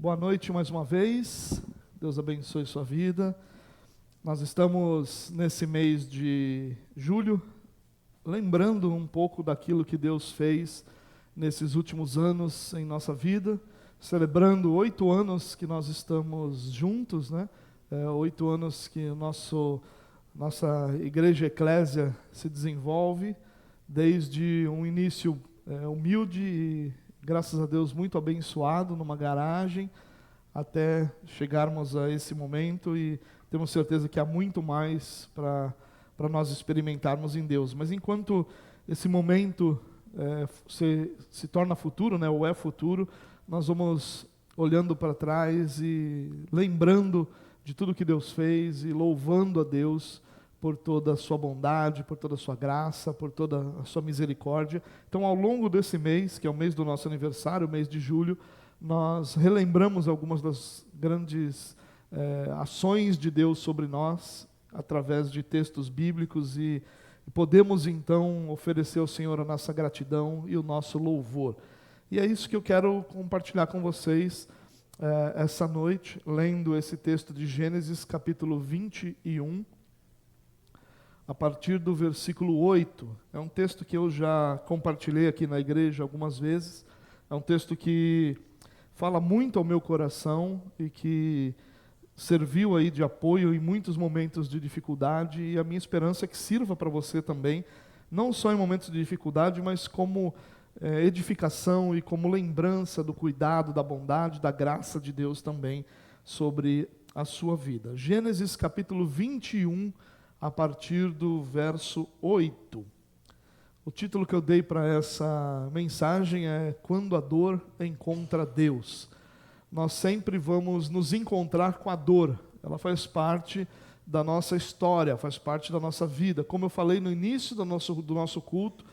Boa noite mais uma vez, Deus abençoe sua vida. Nós estamos nesse mês de julho, lembrando um pouco daquilo que Deus fez nesses últimos anos em nossa vida, celebrando 8 anos que nós estamos juntos, né? 8 anos que nossa igreja eclésia se desenvolve, desde um início humilde e, graças a Deus, muito abençoado numa garagem, até chegarmos a esse momento, e temos certeza que há muito mais para nós experimentarmos em Deus. Mas enquanto esse momento se torna futuro, né, ou é futuro, nós vamos olhando para trás e lembrando de tudo que Deus fez e louvando a Deus por toda a sua bondade, por toda a sua graça, por toda a sua misericórdia. Então, ao longo desse mês, que é o mês do nosso aniversário, o mês de julho, nós relembramos algumas das grandes ações de Deus sobre nós, através de textos bíblicos, e podemos então oferecer ao Senhor a nossa gratidão e o nosso louvor. E é isso que eu quero compartilhar com vocês essa noite, lendo esse texto de Gênesis capítulo 21, a partir do versículo 8. É um texto que eu já compartilhei aqui na igreja algumas vezes. É um texto que fala muito ao meu coração e que serviu aí de apoio em muitos momentos de dificuldade, e a minha esperança é que sirva para você também, não só em momentos de dificuldade, mas como edificação e como lembrança do cuidado, da bondade, da graça de Deus também sobre a sua vida. Gênesis capítulo 21, a partir do verso 8. O título que eu dei para essa mensagem é Quando a Dor Encontra Deus. Nós sempre vamos nos encontrar com a dor. Ela faz parte da nossa história, faz parte da nossa vida. Como eu falei no início do nosso culto,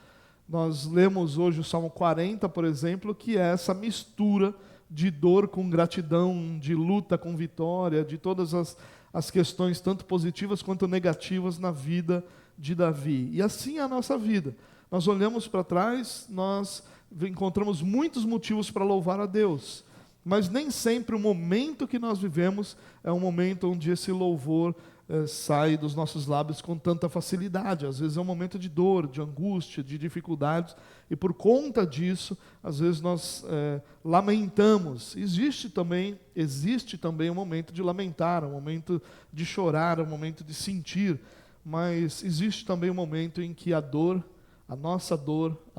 nós lemos hoje o Salmo 40, por exemplo, que é essa mistura de dor com gratidão, de luta com vitória, de todas as questões, tanto positivas quanto negativas, na vida de Davi. E assim é a nossa vida. Nós olhamos para trás, nós encontramos muitos motivos para louvar a Deus, mas nem sempre o momento que nós vivemos é um momento onde esse louvor sai dos nossos lábios com tanta facilidade. Às vezes é um momento de dor, de angústia, de dificuldades, e por conta disso, às vezes nós lamentamos. Existe também um momento de lamentar, um momento de chorar, um momento de sentir, mas existe também um momento em que a dor, a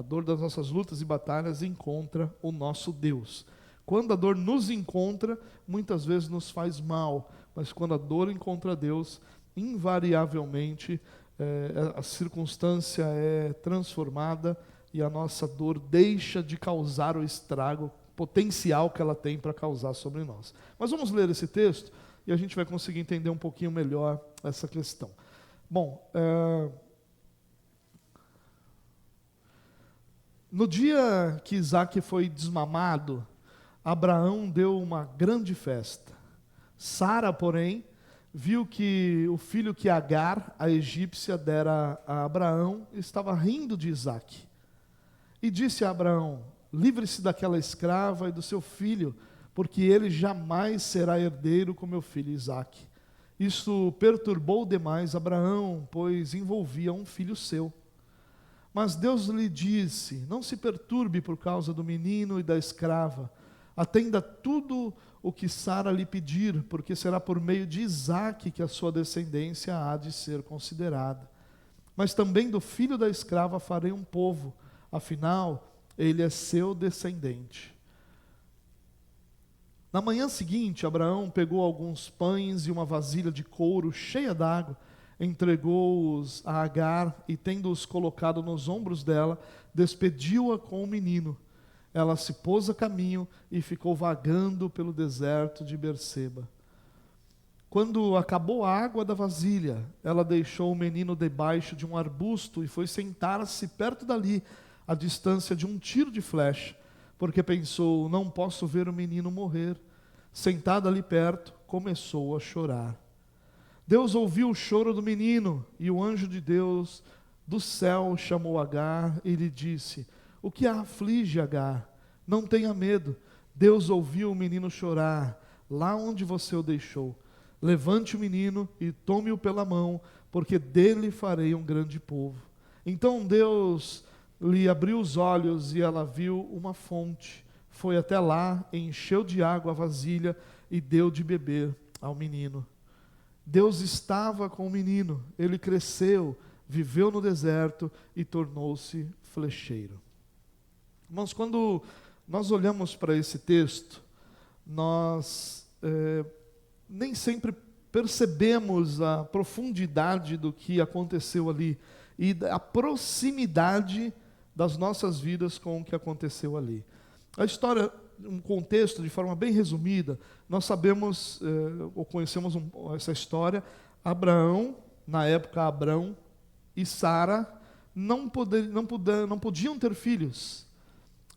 dor das nossas lutas e batalhas, encontra o nosso Deus. Quando a dor nos encontra, muitas vezes nos faz mal, mas quando a dor encontra Deus, invariavelmente a circunstância é transformada e a nossa dor deixa de causar o estrago potencial que ela tem para causar sobre nós. Mas vamos ler esse texto e a gente vai conseguir entender um pouquinho melhor essa questão. Bom, no dia que Isaac foi desmamado, Abraão deu uma grande festa. Sara, porém, viu que o filho que Agar, a egípcia, dera a Abraão, estava rindo de Isaac. E disse a Abraão: livre-se daquela escrava e do seu filho, porque ele jamais será herdeiro com meu filho Isaac. Isso perturbou demais Abraão, pois envolvia um filho seu. Mas Deus lhe disse: não se perturbe por causa do menino e da escrava. Atenda tudo o que Sara lhe pedir, porque será por meio de Isaque que a sua descendência há de ser considerada. Mas também do filho da escrava farei um povo, afinal, ele é seu descendente. Na manhã seguinte, Abraão pegou alguns pães e uma vasilha de couro cheia d'água, entregou-os a Agar e, tendo-os colocado nos ombros dela, despediu-a com o menino. Ela se pôs a caminho e ficou vagando pelo deserto de Berseba. Quando acabou a água da vasilha, ela deixou o menino debaixo de um arbusto e foi sentar-se perto dali, à distância de um tiro de flecha, porque pensou: não posso ver o menino morrer. Sentada ali perto, começou a chorar. Deus ouviu o choro do menino, e o anjo de Deus do céu chamou Agar e lhe disse: o que a aflige, Agar? Não tenha medo. Deus ouviu o menino chorar lá onde você o deixou. Levante o menino e tome-o pela mão, porque dele farei um grande povo. Então Deus lhe abriu os olhos e ela viu uma fonte. Foi até lá, encheu de água a vasilha e deu de beber ao menino. Deus estava com o menino, ele cresceu, viveu no deserto e tornou-se flecheiro. Irmãos, quando nós olhamos para esse texto, nós nem sempre percebemos a profundidade do que aconteceu ali e a proximidade das nossas vidas com o que aconteceu ali. A história, um contexto de forma bem resumida, nós sabemos, ou conhecemos essa história. Abraão, na época Abrão e Sara não podiam ter filhos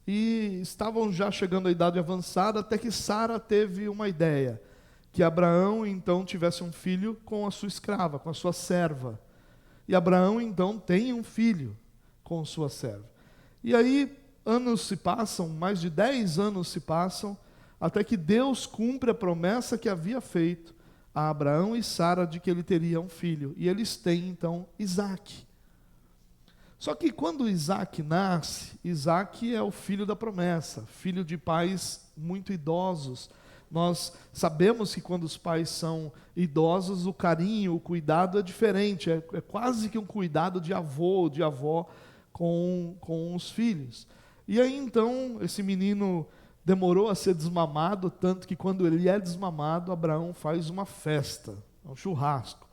e estavam já chegando à idade avançada, até que Sara teve uma ideia, que Abraão então tivesse um filho com a sua escrava, com a sua serva. E Abraão então tem um filho com sua serva. E aí anos se passam, mais de 10 anos se passam, até que Deus cumpre a promessa que havia feito a Abraão e Sara de que ele teria um filho. E eles têm então Isaque. Só que quando Isaque nasce, Isaque é o filho da promessa, filho de pais muito idosos. Nós sabemos que quando os pais são idosos, o carinho, o cuidado é diferente, é quase que um cuidado de avô ou de avó com os filhos. E aí então, esse menino demorou a ser desmamado, tanto que quando ele é desmamado, Abraão faz uma festa, um churrasco.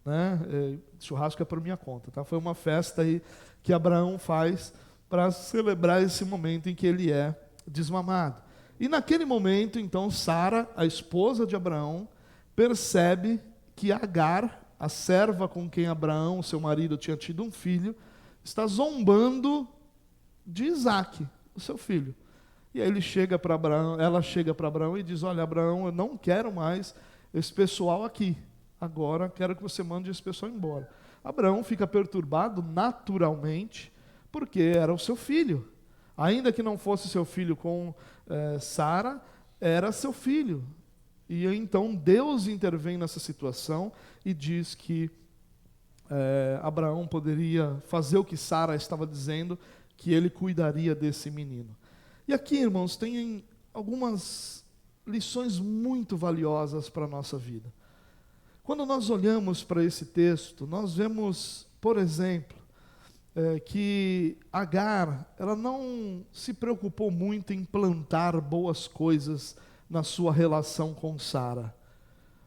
Né? Churrasco é por minha conta, tá? Foi uma festa aí que Abraão faz para celebrar esse momento em que ele é desmamado. E naquele momento, então, Sara, a esposa de Abraão, percebe que Agar, a serva com quem Abraão, seu marido, tinha tido um filho, está zombando de Isaque, o seu filho. E aí ela chega para Abraão e diz: olha, Abraão, eu não quero mais esse pessoal aqui. Agora quero que você mande esse pessoal embora. Abraão fica perturbado naturalmente, porque era o seu filho. Ainda que não fosse seu filho com Sara, era seu filho. E então Deus intervém nessa situação e diz que Abraão poderia fazer o que Sara estava dizendo, que ele cuidaria desse menino. E aqui, irmãos, tem algumas lições muito valiosas para a nossa vida. Quando nós olhamos para esse texto, nós vemos, por exemplo, que Agar, ela não se preocupou muito em plantar boas coisas na sua relação com Sara.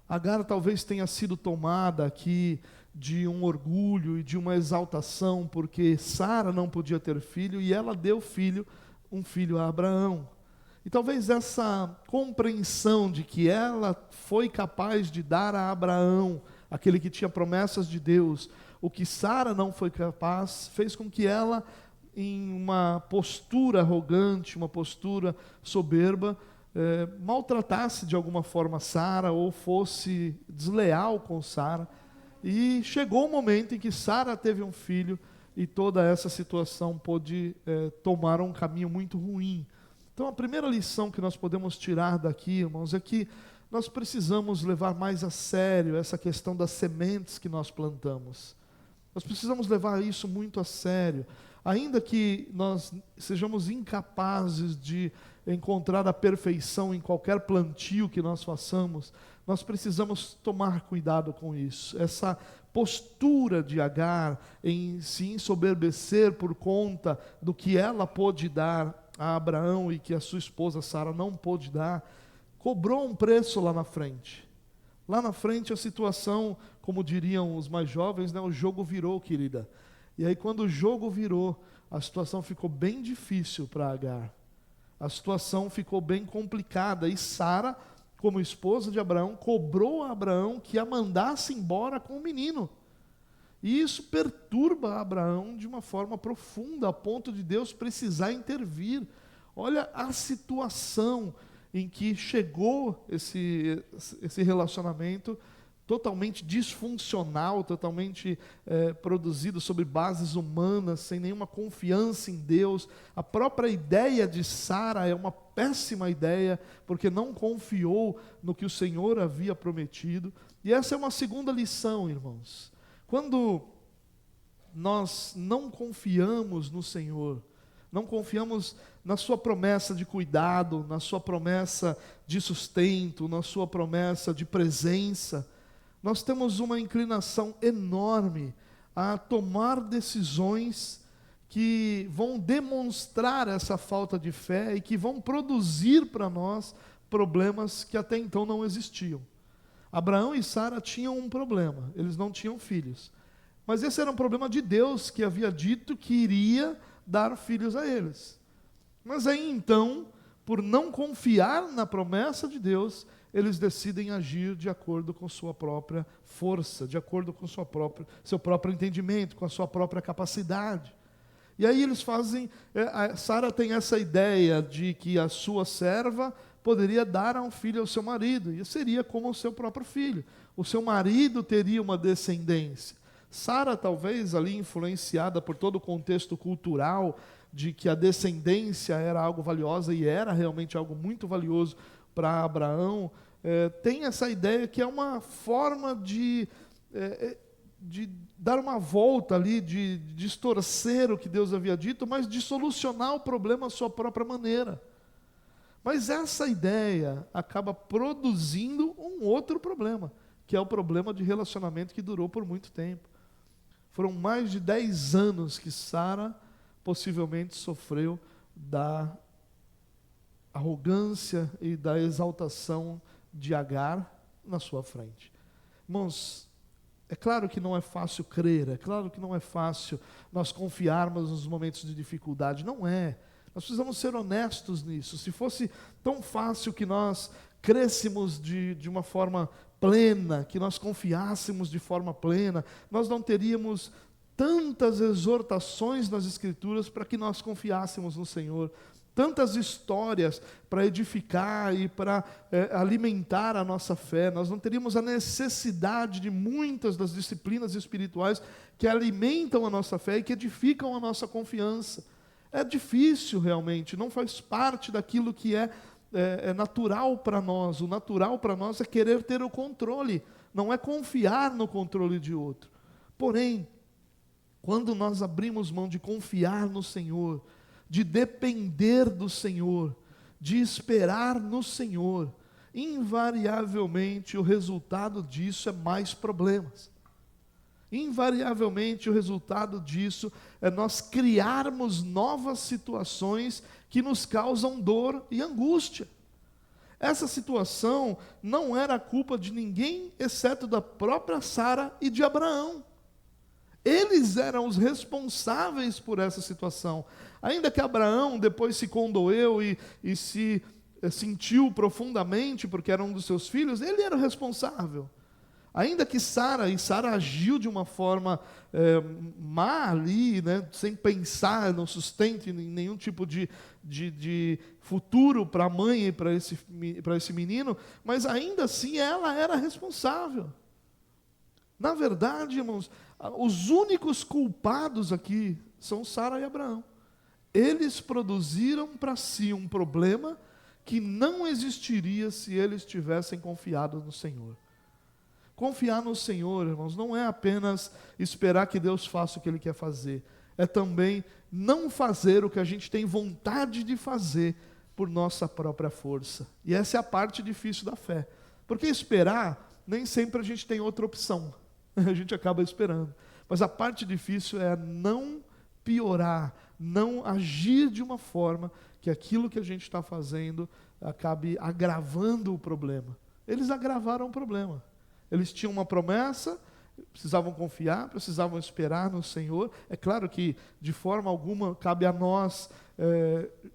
Agar talvez tenha sido tomada aqui de um orgulho e de uma exaltação, porque Sara não podia ter filho e ela deu um filho a Abraão. E talvez essa compreensão de que ela foi capaz de dar a Abraão, aquele que tinha promessas de Deus, o que Sara não foi capaz, fez com que ela, em uma postura arrogante, uma postura soberba, maltratasse de alguma forma Sara ou fosse desleal com Sara. E chegou o momento em que Sara teve um filho e toda essa situação pôde tomar um caminho muito ruim. Então a primeira lição que nós podemos tirar daqui, irmãos, é que nós precisamos levar mais a sério essa questão das sementes que nós plantamos. Nós precisamos levar isso muito a sério. Ainda que nós sejamos incapazes de encontrar a perfeição em qualquer plantio que nós façamos, nós precisamos tomar cuidado com isso. Essa postura de Agar em se ensoberbecer por conta do que ela pôde dar a Abraão e que a sua esposa Sara não pôde dar, cobrou um preço lá na frente. Lá na frente a situação, como diriam os mais jovens, né, o jogo virou, querida. E aí quando o jogo virou, a situação ficou bem difícil para Agar. A situação ficou bem complicada e Sara, como esposa de Abraão, cobrou a Abraão que a mandasse embora com o menino. E isso perturba Abraão de uma forma profunda, a ponto de Deus precisar intervir. Olha a situação em que chegou esse relacionamento totalmente disfuncional, totalmente produzido sobre bases humanas, sem nenhuma confiança em Deus. A própria ideia de Sara é uma péssima ideia, porque não confiou no que o Senhor havia prometido. E essa é uma segunda lição, irmãos. Quando nós não confiamos no Senhor, não confiamos na sua promessa de cuidado, na sua promessa de sustento, na sua promessa de presença, nós temos uma inclinação enorme a tomar decisões que vão demonstrar essa falta de fé e que vão produzir para nós problemas que até então não existiam. Abraão e Sara tinham um problema, eles não tinham filhos. Mas esse era um problema de Deus, que havia dito que iria dar filhos a eles. Mas aí então, por não confiar na promessa de Deus, eles decidem agir de acordo com sua própria força, de acordo com seu próprio entendimento, com a sua própria capacidade. E aí eles fazem, Sara tem essa ideia de que a sua serva poderia dar um filho ao seu marido, e seria como o seu próprio filho. O seu marido teria uma descendência. Sara, talvez ali influenciada por todo o contexto cultural, de que a descendência era algo valiosa, e era realmente algo muito valioso para Abraão, tem essa ideia que é uma forma de dar uma volta ali, de distorcer o que Deus havia dito, mas de solucionar o problema à sua própria maneira. Mas essa ideia acaba produzindo um outro problema, que é o problema de relacionamento que durou por muito tempo. Foram mais de 10 anos que Sara possivelmente sofreu da arrogância e da exaltação de Agar na sua frente. Irmãos, é claro que não é fácil crer, é claro que não é fácil nós confiarmos nos momentos de dificuldade, não é. Nós precisamos ser honestos nisso. Se fosse tão fácil que nós crêssemos de uma forma plena, que nós confiássemos de forma plena, nós não teríamos tantas exortações nas Escrituras para que nós confiássemos no Senhor, tantas histórias para edificar e para alimentar a nossa fé. Nós não teríamos a necessidade de muitas das disciplinas espirituais que alimentam a nossa fé e que edificam a nossa confiança. É difícil realmente, não faz parte daquilo que é natural para nós. O natural para nós é querer ter o controle, não é confiar no controle de outro. Porém, quando nós abrimos mão de confiar no Senhor, de depender do Senhor, de esperar no Senhor, invariavelmente o resultado disso é mais problemas. Invariavelmente o resultado disso é nós criarmos novas situações que nos causam dor e angústia. Essa situação não era culpa de ninguém, exceto da própria Sara e de Abraão. Eles eram os responsáveis por essa situação. Ainda que Abraão depois se condoeu e se sentiu profundamente, porque era um dos seus filhos, ele era o responsável. Ainda que Sara agiu de uma forma má ali, né, sem pensar no sustento, em nenhum tipo de futuro para a mãe e para esse menino, mas ainda assim ela era responsável. Na verdade, irmãos, os únicos culpados aqui são Sara e Abraão. Eles produziram para si um problema que não existiria se eles tivessem confiado no Senhor. Confiar no Senhor, irmãos, não é apenas esperar que Deus faça o que Ele quer fazer. É também não fazer o que a gente tem vontade de fazer por nossa própria força. E essa é a parte difícil da fé. Porque esperar, nem sempre a gente tem outra opção. A gente acaba esperando. Mas a parte difícil é não piorar, não agir de uma forma que aquilo que a gente está fazendo acabe agravando o problema. Eles agravaram o problema. Eles tinham uma promessa, precisavam confiar, precisavam esperar no Senhor. É claro que, de forma alguma, cabe a nós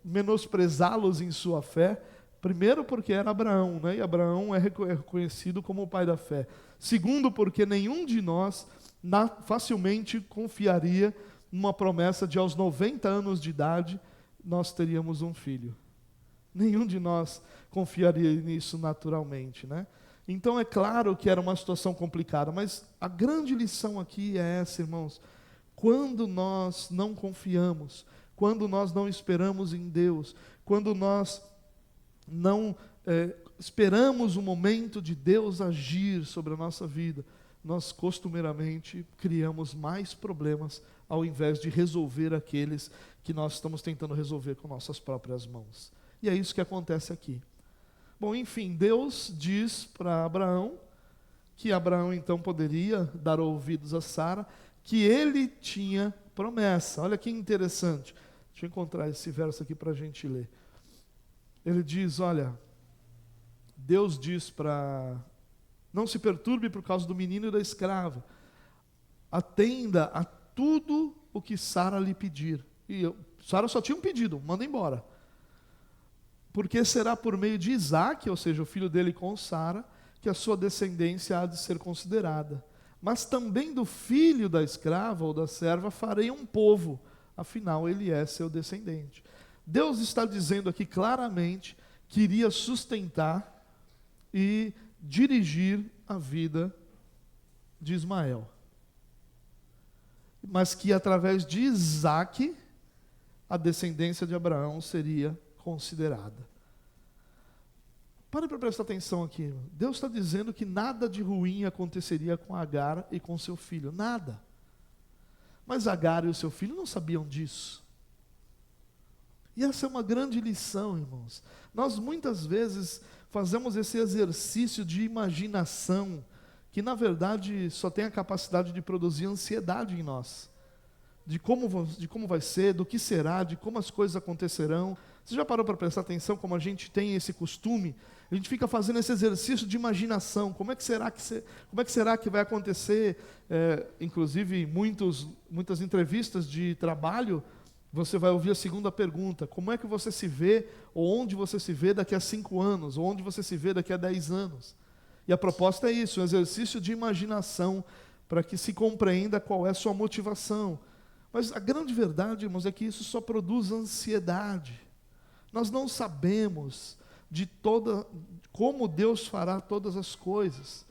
menosprezá-los em sua fé. Primeiro, porque era Abraão, né? E Abraão é reconhecido como o pai da fé. Segundo, porque nenhum de nós facilmente confiaria numa promessa de aos 90 anos de idade nós teríamos um filho. Nenhum de nós confiaria nisso naturalmente, né? Então é claro que era uma situação complicada, mas a grande lição aqui é essa, irmãos. Quando nós não confiamos, quando nós não esperamos em Deus, quando nós não esperamos o momento de Deus agir sobre a nossa vida, nós costumeiramente criamos mais problemas ao invés de resolver aqueles que nós estamos tentando resolver com nossas próprias mãos. E é isso que acontece aqui. Bom, enfim, Deus diz para Abraão que Abraão então poderia dar ouvidos a Sara, que ele tinha promessa. Olha que interessante. Deixa eu encontrar esse verso aqui para a gente ler. Ele diz, olha, Deus diz para... Não se perturbe por causa do menino e da escrava. Atenda a tudo o que Sara lhe pedir. E Sara só tinha um pedido, manda embora. Porque será por meio de Isaque, ou seja, o filho dele com Sara, que a sua descendência há de ser considerada. Mas também do filho da escrava ou da serva farei um povo, afinal ele é seu descendente. Deus está dizendo aqui claramente que iria sustentar e dirigir a vida de Ismael. Mas que através de Isaque, a descendência de Abraão seria considerada. Pare para prestar atenção aqui. Deus está dizendo que nada de ruim aconteceria com Agar e com seu filho. Nada. Mas Agar e o seu filho não sabiam disso. E essa é uma grande lição, irmãos. Nós muitas vezes fazemos esse exercício de imaginação, que na verdade só tem a capacidade de produzir ansiedade em nós. De como vai ser, do que será, de como as coisas acontecerão. Você já parou para prestar atenção como a gente tem esse costume? A gente fica fazendo esse exercício de imaginação. Como é que será que vai acontecer? Inclusive, muitas entrevistas de trabalho, você vai ouvir a segunda pergunta. Como é que você se vê, ou onde você se vê daqui a 5 anos, ou onde você se vê daqui a 10 anos? E a proposta é isso, um exercício de imaginação, para que se compreenda qual é a sua motivação. Mas a grande verdade, irmãos, é que isso só produz ansiedade. Nós não sabemos como Deus fará todas as coisas.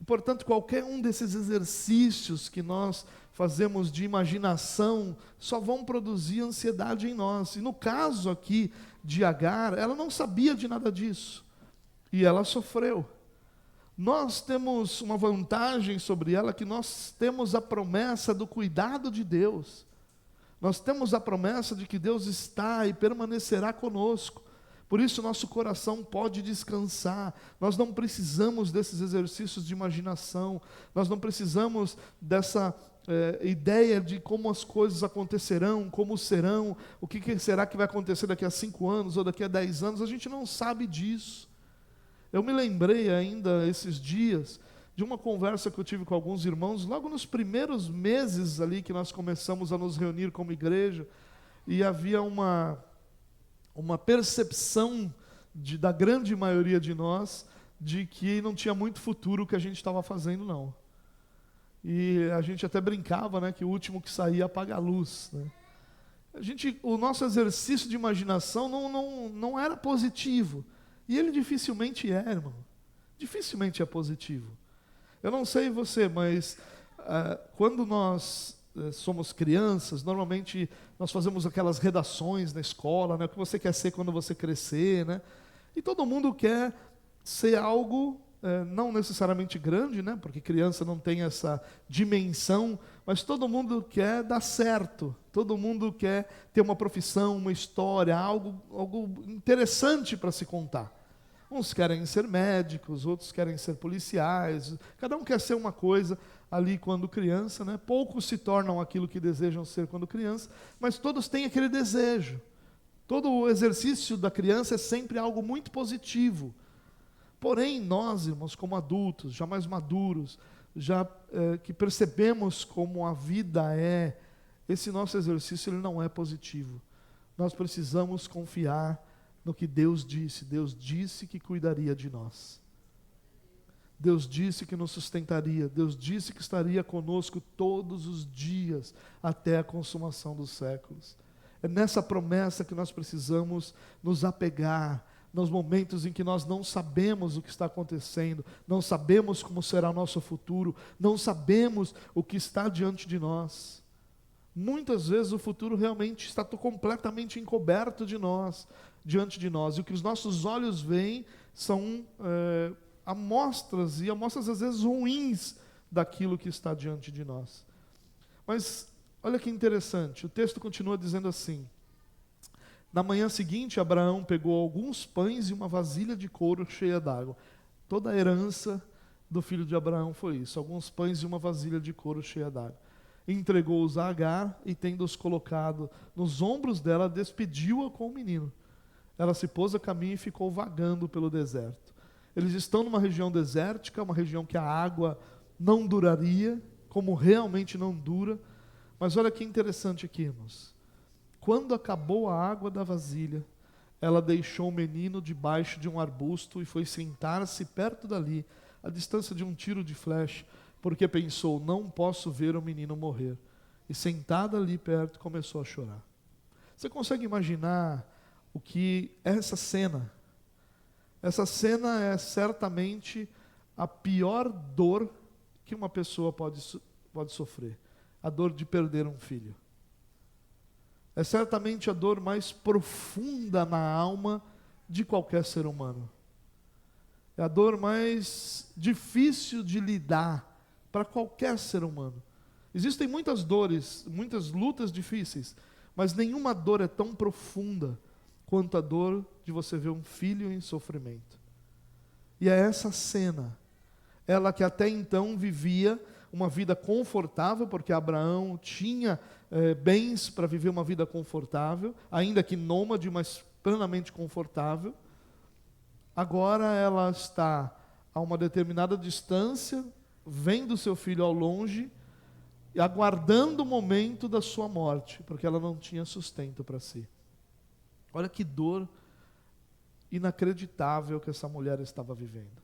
E, portanto, qualquer um desses exercícios que nós fazemos de imaginação só vão produzir ansiedade em nós. E no caso aqui de Agar, ela não sabia de nada disso. E ela sofreu. Nós temos uma vantagem sobre ela, que nós temos a promessa do cuidado de Deus. Nós temos a promessa de que Deus está e permanecerá conosco. Por isso nosso coração pode descansar. Nós não precisamos desses exercícios de imaginação. Nós não precisamos dessa ideia de como as coisas acontecerão, como serão, o que será que vai acontecer daqui a 5 anos ou daqui a 10 anos. A gente não sabe disso. Eu me lembrei ainda esses dias de uma conversa que eu tive com alguns irmãos, logo nos primeiros meses ali que nós começamos a nos reunir como igreja, e havia uma percepção da grande maioria de nós, de que não tinha muito futuro o que a gente estava fazendo, não. E a gente até brincava, né, que o último que saía apaga a luz, né? O nosso exercício de imaginação não era positivo. E ele dificilmente é, irmão. Dificilmente é positivo. Eu não sei você, mas quando nós somos crianças, normalmente nós fazemos aquelas redações na escola, né? O que você quer ser quando você crescer, né? E todo mundo quer ser algo, não necessariamente grande, né? Porque criança não tem essa dimensão, mas todo mundo quer dar certo. Todo mundo quer ter uma profissão, uma história, algo interessante para se contar. Uns querem ser médicos, outros querem ser policiais, cada um quer ser uma coisa ali quando criança, né? Poucos se tornam aquilo que desejam ser quando criança, mas todos têm aquele desejo. Todo o exercício da criança é sempre algo muito positivo. Porém, nós, irmãos, como adultos, já mais maduros, que percebemos como a vida é, esse nosso exercício ele não é positivo. Nós precisamos confiar no que Deus disse. Deus disse que cuidaria de nós. Deus disse que nos sustentaria. Deus disse que estaria conosco todos os dias até a consumação dos séculos. É nessa promessa que nós precisamos nos apegar, nos momentos em que nós não sabemos o que está acontecendo, não sabemos como será o nosso futuro, não sabemos o que está diante de nós. Muitas vezes o futuro realmente está completamente encoberto de nós, diante de nós, e o que os nossos olhos veem são amostras, e amostras às vezes ruins daquilo que está diante de nós. Mas olha que interessante, o texto continua dizendo assim: na manhã seguinte, Abraão pegou alguns pães e uma vasilha de couro cheia d'água. Toda a herança do filho de Abraão foi isso, alguns pães e uma vasilha de couro cheia d'água. Entregou-os a Agar e, tendo-os colocado nos ombros dela, despediu-a com o menino. Ela se pôs a caminho e ficou vagando pelo deserto. Eles estão numa região desértica, uma região que a água não duraria, como realmente não dura. Mas olha que interessante aqui, irmãos. Quando acabou a água da vasilha, ela deixou o menino debaixo de um arbusto e foi sentar-se perto dali, à distância de um tiro de flecha, porque pensou: não posso ver o menino morrer. E sentada ali perto, começou a chorar. Você consegue imaginar o que é essa cena? Essa cena é certamente a pior dor que uma pessoa pode sofrer. A dor de perder um filho. É certamente a dor mais profunda na alma de qualquer ser humano. É a dor mais difícil de lidar para qualquer ser humano. Existem muitas dores, muitas lutas difíceis, mas nenhuma dor é tão profunda quanto a dor de você ver um filho em sofrimento. E é essa cena, ela que até então vivia uma vida confortável, porque Abraão tinha bens para viver uma vida confortável, ainda que nômade, mas plenamente confortável. Agora ela está a uma determinada distância, vendo seu filho ao longe, e aguardando o momento da sua morte, porque ela não tinha sustento para si. Olha que dor inacreditável que essa mulher estava vivendo.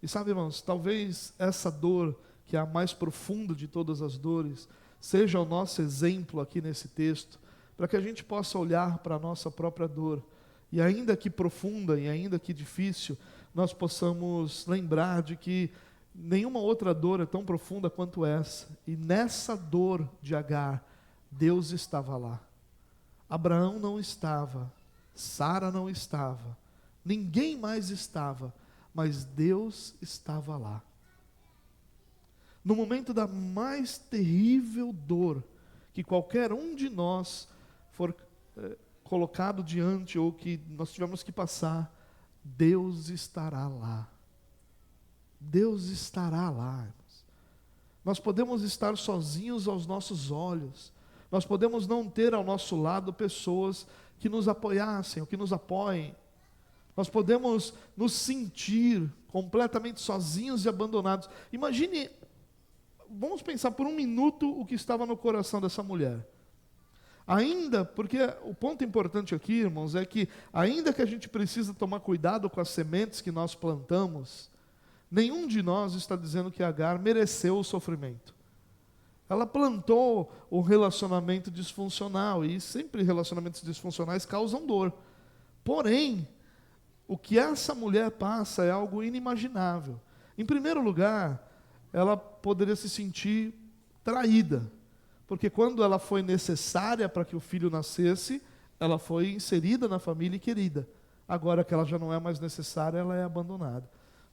E sabe, irmãos, talvez essa dor, que é a mais profunda de todas as dores, seja o nosso exemplo aqui nesse texto, para que a gente possa olhar para a nossa própria dor, e ainda que profunda e ainda que difícil, nós possamos lembrar de que nenhuma outra dor é tão profunda quanto essa. E nessa dor de Agar, Deus estava lá. Abraão não estava, Sara não estava, ninguém mais estava, mas Deus estava lá. No momento da mais terrível dor que qualquer um de nós for colocado diante, ou que nós tivemos que passar, Deus estará lá. Deus estará lá, irmãos. Nós podemos estar sozinhos aos nossos olhos, nós podemos não ter ao nosso lado pessoas que nos apoiassem, ou que nos apoiem. Nós podemos nos sentir completamente sozinhos e abandonados. Imagine, vamos pensar por um minuto o que estava no coração dessa mulher. Ainda, porque o ponto importante aqui, irmãos, é que ainda que a gente precisa tomar cuidado com as sementes que nós plantamos, nenhum de nós está dizendo que Agar mereceu o sofrimento. Ela plantou um relacionamento disfuncional, e sempre relacionamentos disfuncionais causam dor. Porém, o que essa mulher passa é algo inimaginável. Em primeiro lugar, ela poderia se sentir traída, porque quando ela foi necessária para que o filho nascesse, ela foi inserida na família e querida. Agora que ela já não é mais necessária, ela é abandonada.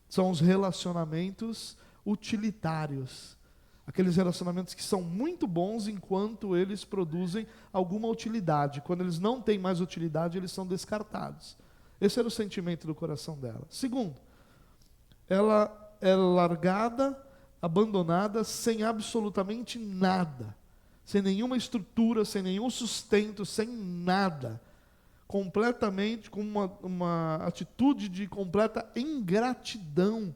São os relacionamentos utilitários. Aqueles relacionamentos que são muito bons enquanto eles produzem alguma utilidade. Quando eles não têm mais utilidade, eles são descartados. Esse era o sentimento do coração dela. Segundo, ela é largada, abandonada, sem absolutamente nada. Sem nenhuma estrutura, sem nenhum sustento, sem nada. Completamente, com uma atitude de completa ingratidão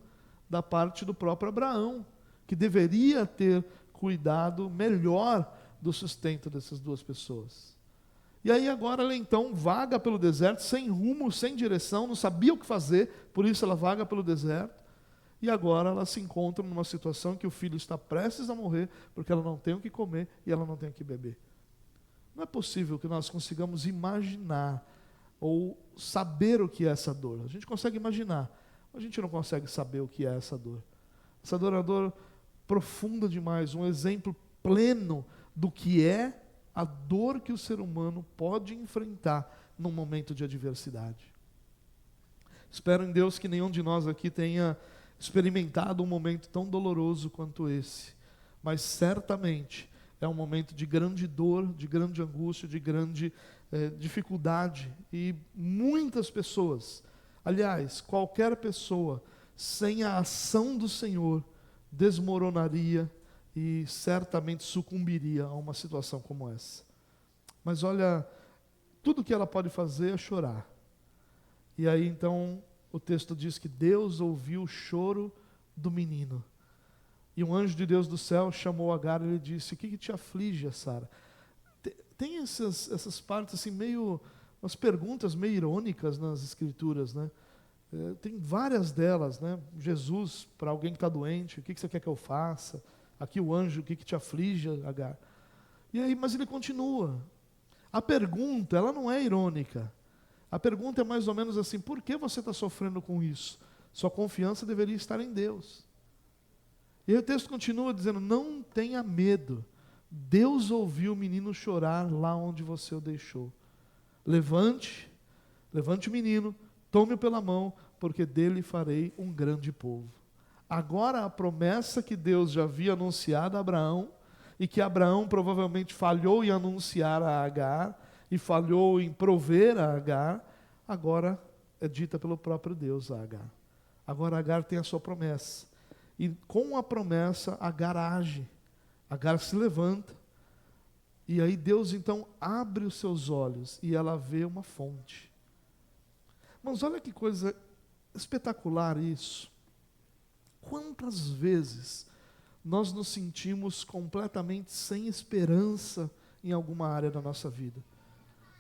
da parte do próprio Abraão, que deveria ter cuidado melhor do sustento dessas duas pessoas. E aí agora ela então vaga pelo deserto, sem rumo, sem direção, não sabia o que fazer, por isso ela vaga pelo deserto. E agora ela se encontra numa situação que o filho está prestes a morrer, porque ela não tem o que comer e ela não tem o que beber. Não é possível que nós consigamos imaginar ou saber o que é essa dor. A gente consegue imaginar, mas a gente não consegue saber o que é essa dor. Essa dor é uma dor profunda demais, um exemplo pleno do que é a dor que o ser humano pode enfrentar num momento de adversidade. Espero em Deus que nenhum de nós aqui tenha experimentado um momento tão doloroso quanto esse, mas certamente é um momento de grande dor, de grande angústia, de grande dificuldade, e muitas pessoas, aliás, qualquer pessoa, sem a ação do Senhor, desmoronaria e certamente sucumbiria a uma situação como essa. Mas olha, tudo que ela pode fazer é chorar. E aí então o texto diz que Deus ouviu o choro do menino. E um anjo de Deus do céu chamou Agar e lhe disse: o que te aflige, Sara? Tem essas partes assim meio, umas perguntas meio irônicas nas escrituras, né? Tem várias delas, né? Jesus, para alguém que está doente: o que você quer que eu faça? Aqui o anjo: o que te aflige, Agar? E aí, mas ele continua. A pergunta, ela não é irônica. A pergunta é mais ou menos assim: por que você está sofrendo com isso? Sua confiança deveria estar em Deus. E aí o texto continua dizendo: não tenha medo. Deus ouviu o menino chorar lá onde você o deixou. Levante o menino, tome-o pela mão, porque dele farei um grande povo. Agora a promessa que Deus já havia anunciado a Abraão, e que Abraão provavelmente falhou em anunciar a Agar, e falhou em prover a Agar, agora é dita pelo próprio Deus a Agar. Agora Agar tem a sua promessa. E com a promessa, Agar age. Agar se levanta. E aí Deus então abre os seus olhos e ela vê uma fonte. Mas olha que coisa espetacular isso. Quantas vezes nós nos sentimos completamente sem esperança em alguma área da nossa vida?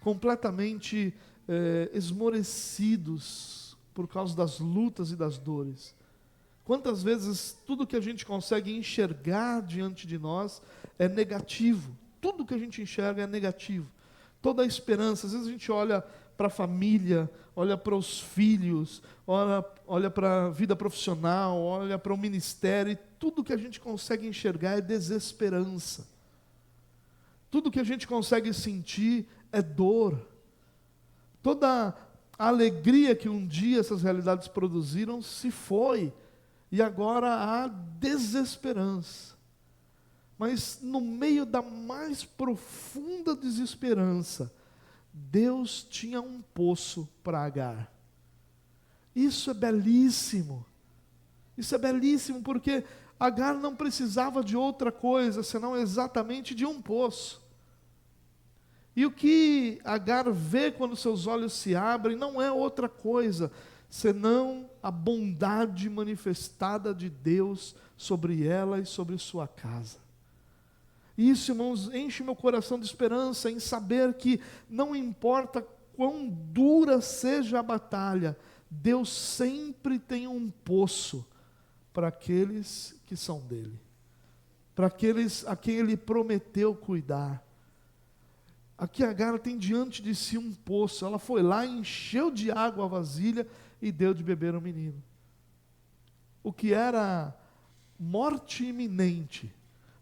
Completamente esmorecidos por causa das lutas e das dores. Quantas vezes tudo que a gente consegue enxergar diante de nós é negativo. Tudo que a gente enxerga é negativo. Toda a esperança, às vezes a gente olha para a família, olha para os filhos, olha para a vida profissional, olha para o ministério, e tudo que a gente consegue enxergar é desesperança. Tudo que a gente consegue sentir é dor. Toda a alegria que um dia essas realidades produziram se foi. E agora há desesperança. Mas no meio da mais profunda desesperança, Deus tinha um poço para Agar. Isso é belíssimo. Isso é belíssimo porque Agar não precisava de outra coisa senão exatamente de um poço. E o que Agar vê quando seus olhos se abrem não é outra coisa senão a bondade manifestada de Deus sobre ela e sobre sua casa. Isso, irmãos, enche meu coração de esperança em saber que não importa quão dura seja a batalha, Deus sempre tem um poço para aqueles que são dele, para aqueles a quem ele prometeu cuidar. Aqui Agar tem diante de si um poço. Ela foi lá, encheu de água a vasilha e deu de beber ao menino. O que era morte iminente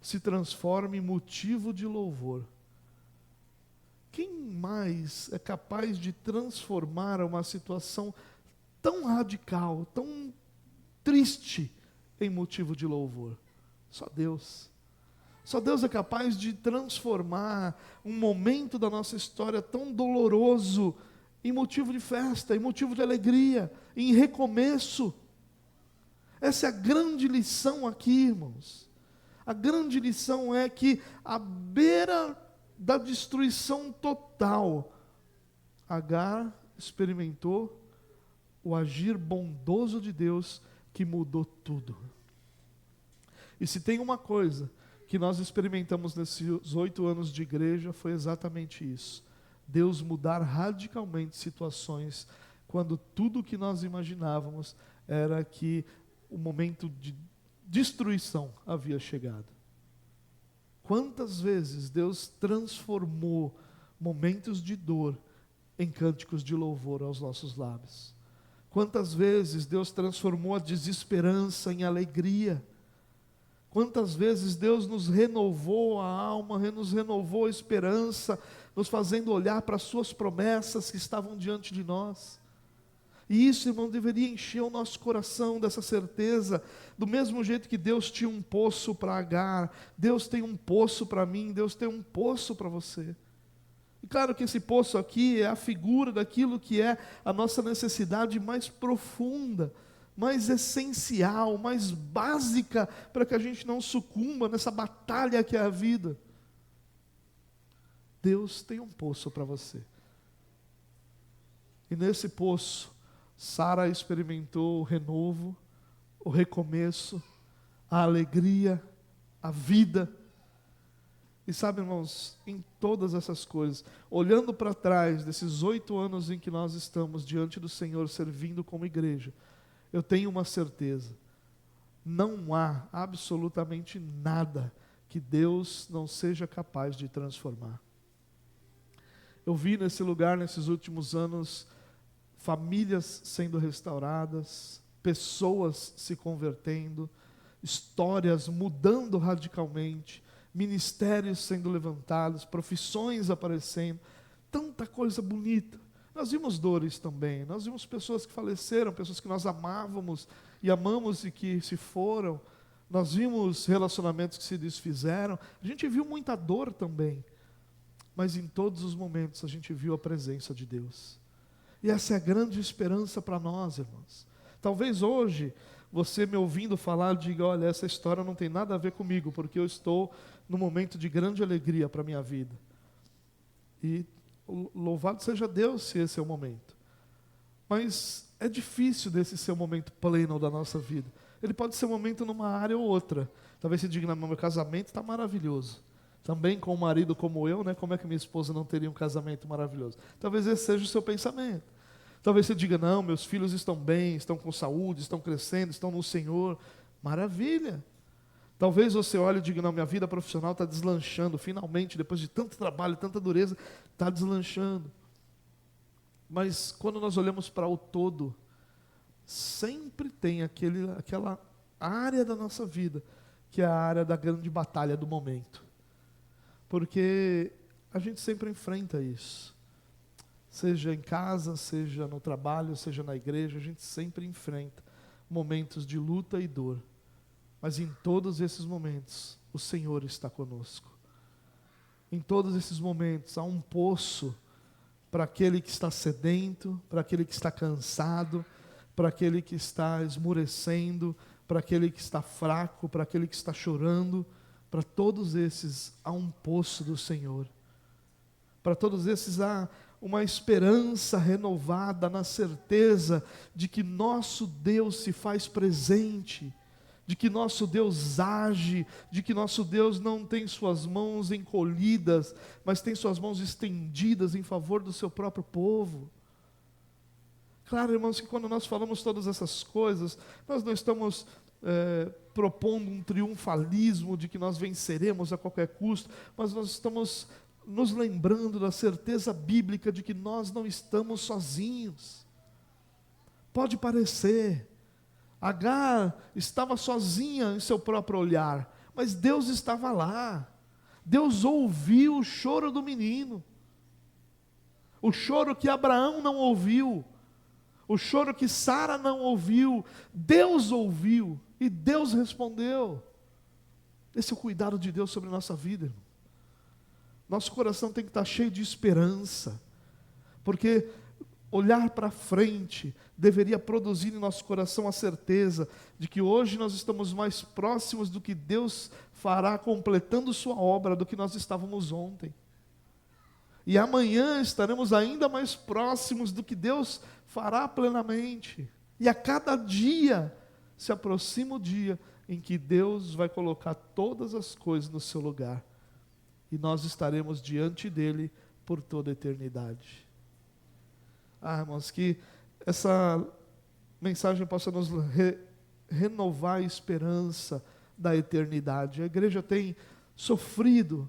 se transforma em motivo de louvor. Quem mais é capaz de transformar uma situação tão radical, tão triste, em motivo de louvor? Só Deus. Só Deus é capaz de transformar um momento da nossa história tão doloroso em motivo de festa, em motivo de alegria, em recomeço. Essa é a grande lição aqui, irmãos. A grande lição é que, à beira da destruição total, Agar experimentou o agir bondoso de Deus que mudou tudo. E se tem uma coisa que nós experimentamos nesses 8 anos de igreja, foi exatamente isso. Deus mudar radicalmente situações, quando tudo que nós imaginávamos era que o momento de destruição havia chegado. Quantas vezes Deus transformou momentos de dor em cânticos de louvor aos nossos lábios. Quantas vezes Deus transformou a desesperança em alegria. Quantas vezes Deus nos renovou a alma, nos renovou a esperança, nos fazendo olhar para as suas promessas que estavam diante de nós. E isso, irmão, deveria encher o nosso coração dessa certeza, do mesmo jeito que Deus tinha um poço para Agar, Deus tem um poço para mim, Deus tem um poço para você. E claro que esse poço aqui é a figura daquilo que é a nossa necessidade mais profunda, mais essencial, mais básica, para que a gente não sucumba nessa batalha que é a vida. Deus tem um poço para você. E nesse poço, Sara experimentou o renovo, o recomeço, a alegria, a vida. E sabe, irmãos, em todas essas coisas, olhando para trás desses 8 anos em que nós estamos diante do Senhor, servindo como igreja, eu tenho uma certeza: não há absolutamente nada que Deus não seja capaz de transformar. Eu vi nesse lugar, nesses últimos anos, famílias sendo restauradas, pessoas se convertendo, histórias mudando radicalmente, ministérios sendo levantados, profissões aparecendo, tanta coisa bonita. Nós vimos dores também, nós vimos pessoas que faleceram, pessoas que nós amávamos e amamos e que se foram, nós vimos relacionamentos que se desfizeram, a gente viu muita dor também, mas em todos os momentos a gente viu a presença de Deus. E essa é a grande esperança para nós, irmãos. Talvez hoje, você me ouvindo falar, diga: olha, essa história não tem nada a ver comigo, porque eu estou num momento de grande alegria para a minha vida. E louvado seja Deus se esse é o momento. Mas é difícil desse ser o momento pleno da nossa vida. Ele pode ser um momento numa área ou outra. Talvez você diga: não, meu casamento está maravilhoso. Também com um marido como eu, né? Como é que minha esposa não teria um casamento maravilhoso? Talvez esse seja o seu pensamento. Talvez você diga: não, meus filhos estão bem, estão com saúde, estão crescendo, estão no Senhor. Maravilha. Talvez você olhe e diga: não, minha vida profissional está deslanchando, finalmente, depois de tanto trabalho, tanta dureza, está deslanchando. Mas quando nós olhamos para o todo, sempre tem aquela área da nossa vida, que é a área da grande batalha do momento. Porque a gente sempre enfrenta isso. Seja em casa, seja no trabalho, seja na igreja, a gente sempre enfrenta momentos de luta e dor. Mas em todos esses momentos, o Senhor está conosco. Em todos esses momentos, há um poço para aquele que está sedento, para aquele que está cansado, para aquele que está esmurecendo, para aquele que está fraco, para aquele que está chorando. Para todos esses há um poço do Senhor. Para todos esses há uma esperança renovada na certeza de que nosso Deus se faz presente, de que nosso Deus age, de que nosso Deus não tem suas mãos encolhidas, mas tem suas mãos estendidas em favor do seu próprio povo. Claro, irmãos, que quando nós falamos todas essas coisas, nós não estamos propondo um triunfalismo de que nós venceremos a qualquer custo, mas nós estamos nos lembrando da certeza bíblica de que nós não estamos sozinhos. Pode parecer, Agar estava sozinha em seu próprio olhar, mas Deus estava lá. Deus ouviu o choro do menino, o choro que Abraão não ouviu, o choro que Sara não ouviu, Deus ouviu e Deus respondeu. Esse é o cuidado de Deus sobre a nossa vida, irmão. Nosso coração tem que estar cheio de esperança, porque olhar para frente deveria produzir em nosso coração a certeza de que hoje nós estamos mais próximos do que Deus fará completando sua obra do que nós estávamos ontem. E amanhã estaremos ainda mais próximos do que Deus fará plenamente. E a cada dia se aproxima o dia em que Deus vai colocar todas as coisas no seu lugar. E nós estaremos diante dele por toda a eternidade. Irmãos, que essa mensagem possa nos renovar a esperança da eternidade. A igreja tem sofrido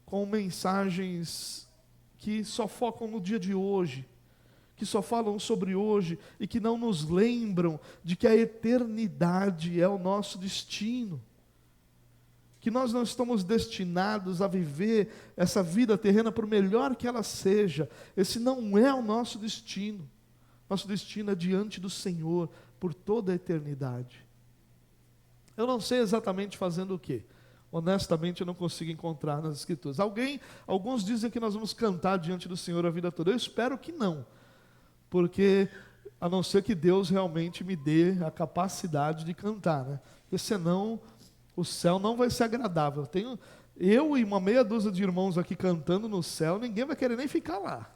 com mensagens que só focam no dia de hoje, que só falam sobre hoje e que não nos lembram de que a eternidade é o nosso destino. Que nós não estamos destinados a viver essa vida terrena, por melhor que ela seja. Esse não é o nosso destino. Nosso destino é diante do Senhor por toda a eternidade. Eu não sei exatamente fazendo o quê. Honestamente, eu não consigo encontrar nas Escrituras. Alguns dizem que nós vamos cantar diante do Senhor a vida toda. Eu espero que não. Porque, a não ser que Deus realmente me dê a capacidade de cantar, né? Porque senão o céu não vai ser agradável. Eu e uma meia dúzia de irmãos aqui cantando no céu, ninguém vai querer nem ficar lá.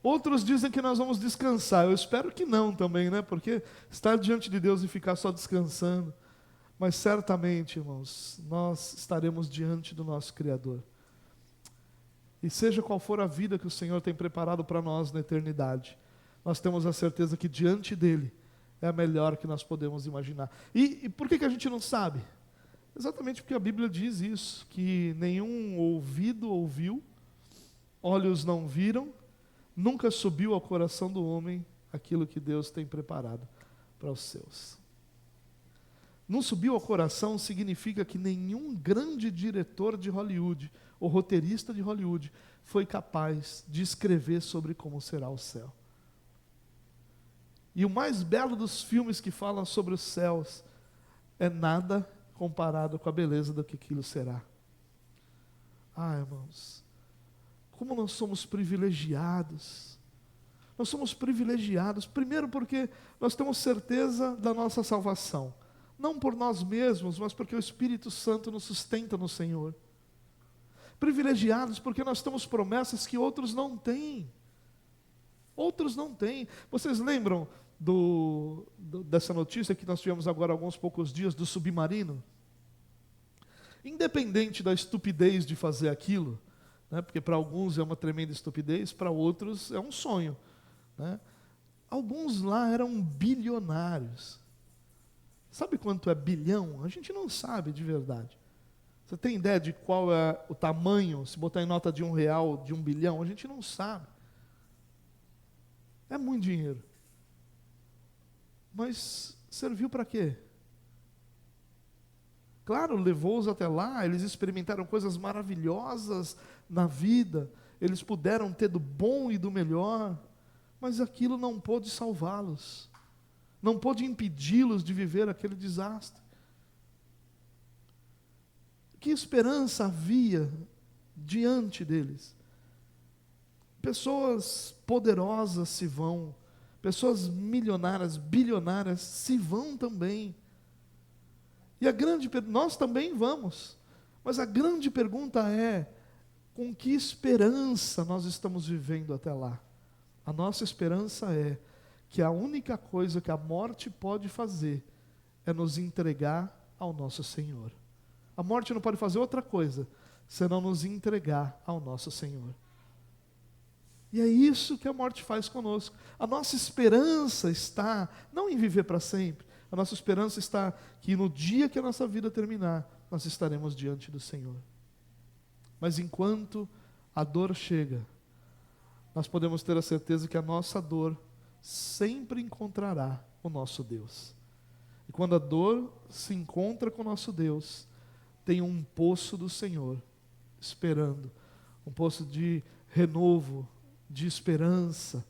Outros dizem que nós vamos descansar. Eu espero que não também, né? Porque estar diante de Deus e ficar só descansando. Mas certamente, irmãos, nós estaremos diante do nosso Criador. E seja qual for a vida que o Senhor tem preparado para nós na eternidade, nós temos a certeza que diante dEle é a melhor que nós podemos imaginar. E por que a gente não sabe? Exatamente porque a Bíblia diz isso, que nenhum ouvido ouviu, olhos não viram, nunca subiu ao coração do homem aquilo que Deus tem preparado para os seus. Não subiu ao coração significa que nenhum grande diretor de Hollywood, ou roteirista de Hollywood, foi capaz de escrever sobre como será o céu. E o mais belo dos filmes que falam sobre os céus é nada comparado com a beleza do que aquilo será. Ah, irmãos, como nós somos privilegiados. Nós somos privilegiados, primeiro porque nós temos certeza da nossa salvação. Não por nós mesmos, mas porque o Espírito Santo nos sustenta no Senhor. Privilegiados porque nós temos promessas que outros não têm. Outros não têm. Vocês lembram dessa notícia que nós tivemos agora há alguns poucos dias do submarino? Independente da estupidez de fazer aquilo, né, porque para alguns é uma tremenda estupidez, para outros é um sonho, né? Alguns lá eram bilionários. Sabe quanto é bilhão? A gente não sabe de verdade. Você tem ideia de qual é o tamanho, se botar em nota de R$1, de 1 bilhão? A gente não sabe. É muito dinheiro. Mas serviu para quê? Claro, levou-os até lá, eles experimentaram coisas maravilhosas na vida, eles puderam ter do bom e do melhor, mas aquilo não pôde salvá-los. Não pôde impedi-los de viver aquele desastre. Que esperança havia diante deles? Pessoas poderosas se vão, pessoas milionárias, bilionárias se vão também. E nós também vamos, mas a grande pergunta é, com que esperança nós estamos vivendo até lá? A nossa esperança é que a única coisa que a morte pode fazer é nos entregar ao nosso Senhor. A morte não pode fazer outra coisa, senão nos entregar ao nosso Senhor. E é isso que a morte faz conosco. A nossa esperança está, não em viver para sempre, a nossa esperança está que no dia que a nossa vida terminar, nós estaremos diante do Senhor. Mas enquanto a dor chega, nós podemos ter a certeza que a nossa dor sempre encontrará o nosso Deus. E quando a dor se encontra com o nosso Deus, tem um poço do Senhor esperando, um poço de renovo, de esperança,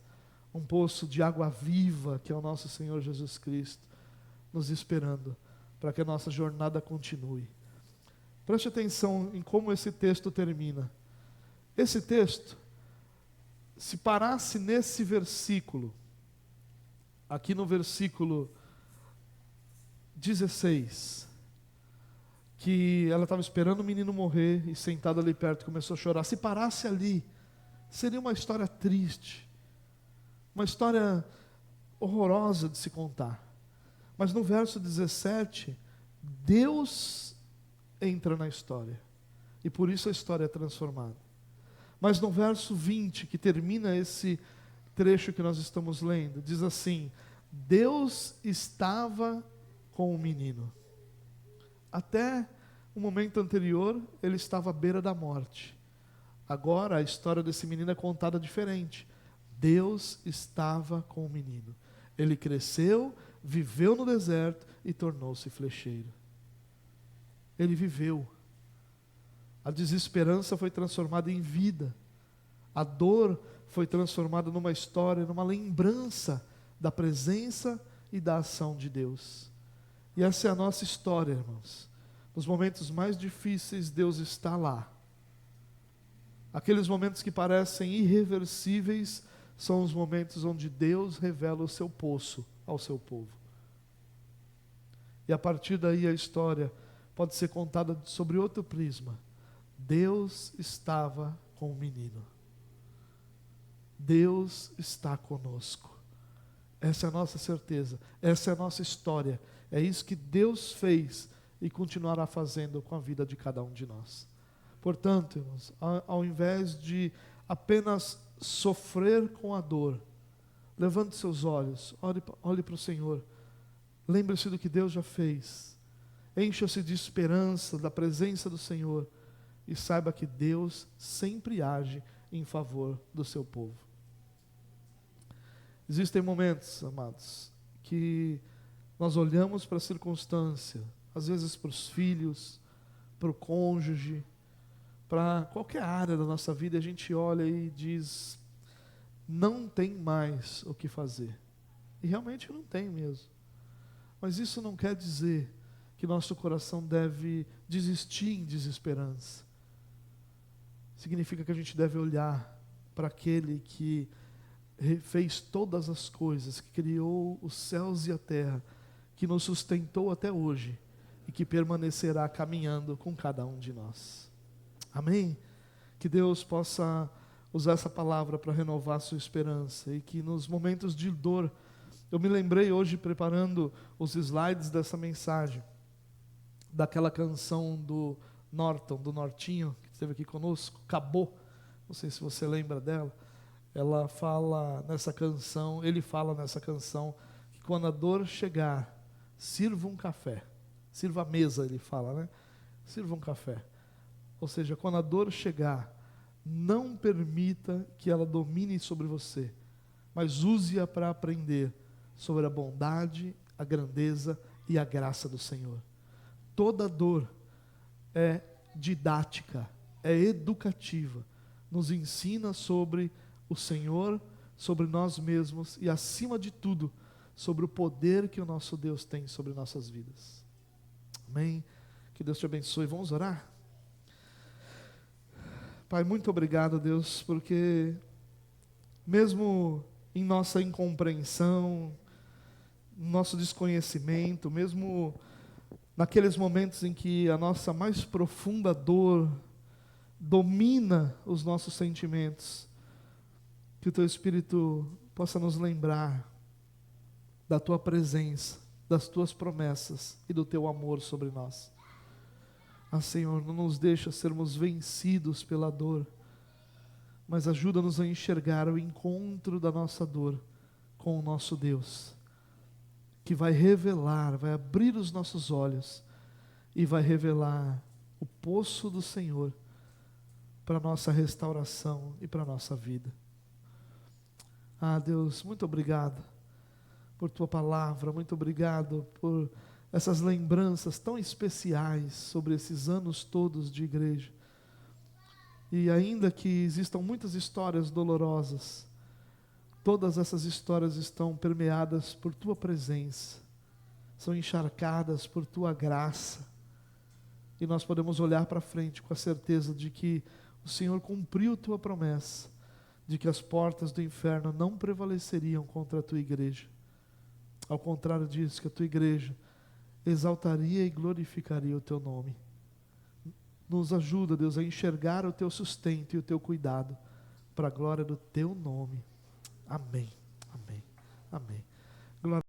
um poço de água viva, que é o nosso Senhor Jesus Cristo, nos esperando, para que a nossa jornada continue. Preste atenção em como esse texto termina. Esse texto, se parasse nesse versículo, aqui no versículo 16, que ela estava esperando o menino morrer e sentada ali perto começou a chorar. Se parasse ali, seria uma história triste, uma história horrorosa de se contar. Mas no verso 17, Deus entra na história, e por isso a história é transformada. Mas no verso 20, que termina esse trecho que nós estamos lendo, diz assim: Deus estava com o menino. Até o momento anterior, ele estava à beira da morte. Agora a história desse menino é contada diferente. Deus estava com o menino. Ele cresceu, viveu no deserto e tornou-se flecheiro. Ele viveu. A desesperança foi transformada em vida. A dor foi transformada numa história, numa lembrança da presença e da ação de Deus. E essa é a nossa história, irmãos. Nos momentos mais difíceis, Deus está lá. Aqueles momentos que parecem irreversíveis são os momentos onde Deus revela o seu poço ao seu povo. E a partir daí a história pode ser contada sobre outro prisma. Deus estava com o menino. Deus está conosco. Essa é a nossa certeza, essa é a nossa história. É isso que Deus fez e continuará fazendo com a vida de cada um de nós. Portanto, irmãos, ao invés de apenas sofrer com a dor, levante seus olhos, olhe para o Senhor, lembre-se do que Deus já fez, encha-se de esperança, da presença do Senhor, e saiba que Deus sempre age em favor do seu povo. Existem momentos, amados, que nós olhamos para a circunstância, às vezes para os filhos, para o cônjuge, para qualquer área da nossa vida, a gente olha e diz, não tem mais o que fazer. E realmente não tem mesmo. Mas isso não quer dizer que nosso coração deve desistir em desesperança. Significa que a gente deve olhar para aquele que fez todas as coisas, que criou os céus e a terra, que nos sustentou até hoje e que permanecerá caminhando com cada um de nós. Amém? Que Deus possa usar essa palavra para renovar a sua esperança e que nos momentos de dor, eu me lembrei hoje preparando os slides dessa mensagem, daquela canção do Norton, do Nortinho, que esteve aqui conosco, Acabou, não sei se você lembra dela. Ela fala nessa canção, ele fala nessa canção, que quando a dor chegar, sirva um café. Sirva a mesa, ele fala, né? Sirva um café. Ou seja, quando a dor chegar, não permita que ela domine sobre você, mas use-a para aprender sobre a bondade, a grandeza e a graça do Senhor. Toda dor é didática, é educativa, nos ensina sobre o Senhor, sobre nós mesmos e, acima de tudo, sobre o poder que o nosso Deus tem sobre nossas vidas. Amém? Que Deus te abençoe. Vamos orar? Pai, muito obrigado, Deus, porque mesmo em nossa incompreensão, nosso desconhecimento, mesmo naqueles momentos em que a nossa mais profunda dor domina os nossos sentimentos, que o Teu Espírito possa nos lembrar da Tua presença, das Tuas promessas e do Teu amor sobre nós. Ah, Senhor, não nos deixa sermos vencidos pela dor, mas ajuda-nos a enxergar o encontro da nossa dor com o nosso Deus, que vai revelar, vai abrir os nossos olhos e vai revelar o poço do Senhor para a nossa restauração e para a nossa vida. Ah, Deus, muito obrigado por Tua palavra, muito obrigado por essas lembranças tão especiais sobre esses anos todos de igreja. E ainda que existam muitas histórias dolorosas, todas essas histórias estão permeadas por Tua presença, são encharcadas por Tua graça, e nós podemos olhar para frente com a certeza de que o Senhor cumpriu Tua promessa, de que as portas do inferno não prevaleceriam contra a Tua igreja. Ao contrário disso, que a Tua igreja exaltaria e glorificaria o Teu nome. Nos ajuda, Deus, a enxergar o Teu sustento e o Teu cuidado, para a glória do Teu nome. Amém, amém, amém.